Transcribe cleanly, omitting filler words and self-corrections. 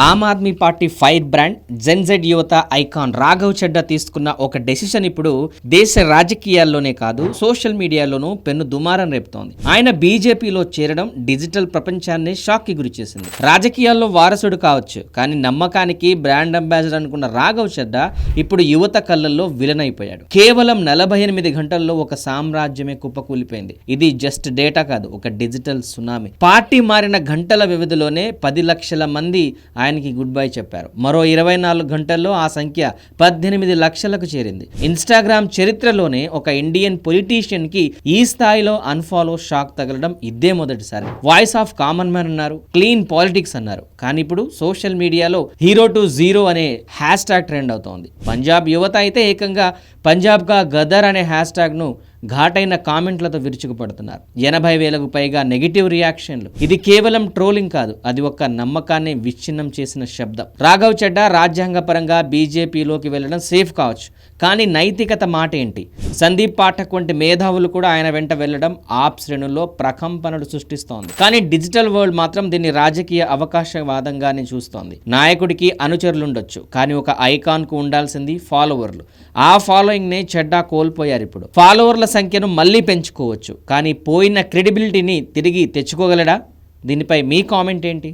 ఆమ్ Aadmi Party fire brand Gen Z యువత icon Raghav Chadha తీసుకున్న ఒక డెసిషన్ ఇప్పుడు దేశ రాజకీయాల్లోనే కాదు సోషల్ మీడియాలోనూ పెను దుమారం రేపుతోంది. ఆయన బీజేపీలో చేరడం డిజిటల్ ప్రపంచాన్ని షాక్ కి గురిచేసింది. రాజకీయాల్లో వారసుడు కావచ్చు, కానీ నమ్మకానికి బ్రాండ్ అంబాసిడర్ అనుకున్న రాఘవ్ చెడ్డా ఇప్పుడు యువత కళ్ళల్లో విలన్ అయిపోయాడు. కేవలం 48 గంటల్లో ఒక సామ్రాజ్యమే కుప్పకూలిపోయింది. ఇది జస్ట్ డేటా కాదు, ఒక డిజిటల్ సునామీ. పార్టీ మారిన గంటల వ్యవధిలోనే 10 లక్షల మంది ఆయనకి గుడ్ బై చెప్పారు. మరో 24 గంటల్లో ఆ సంఖ్య 18 లక్షలకు చేరింది. ఇన్స్టాగ్రామ్ చరిత్రలోనే ఒక ఇండియన్ పొలిటీషియన్ కి ఈ స్థాయిలో అన్ఫాలో షాక్ తగలడం ఇదే మొదటిసారి. వాయిస్ ఆఫ్ కామన్ మ్యాన్ అన్నారు, క్లీన్ పాలిటిక్స్ అన్నారు, కానీ ఇప్పుడు సోషల్ మీడియాలో హీరో టు జీరో అనే హ్యాష్ ట్యాగ్ ట్రెండ్ అవుతోంది. పంజాబ్ యువత అయితే ఏకంగా పంజాబ్ కా గదర్ అనే హ్యాష్ ట్యాగ్ ను ఘాటైన కామెంట్లతో విరుచుకుపడుతున్నారు. 80,000కు పైగా నెగిటివ్ రియాక్షన్లు. ఇది కేవలం ట్రోలింగ్ కాదు, అది ఒక నమ్మకాన్ని విచ్ఛిన్నం చేసిన శబ్దం. రాఘవ్ చెడ్డా రాజ్యాంగ పరంగా బీజేపీలోకి వెళ్ళడం సేఫ్ కావచ్చు, కానీ నైతికత మాట ఏంటి? సందీప్ పాఠక్ వంటి మేధావులు కూడా ఆయన వెంట వెళ్ళడం ఆప్ శ్రేణుల్లో ప్రకంపనలు సృష్టిస్తోంది. కానీ డిజిటల్ వరల్డ్ మాత్రం దీన్ని రాజకీయ అవకాశవాదంగానే చూస్తోంది. నాయకుడికి అనుచరులుండొచ్చు, కానీ ఒక ఐకాన్ కు ఉండాల్సింది ఫాలోవర్లు. ఆ ఫాలోయింగ్ నే చెడ్డా కోల్పోయారు. ఇప్పుడు ఫాలోవర్ల సంఖ్యను మళ్ళీ పెంచుకోవచ్చు, కానీ పోయిన క్రెడిబిలిటీని తిరిగి తెచ్చుకోగలడా? దీనిపై మీ కామెంట్ ఏంటి?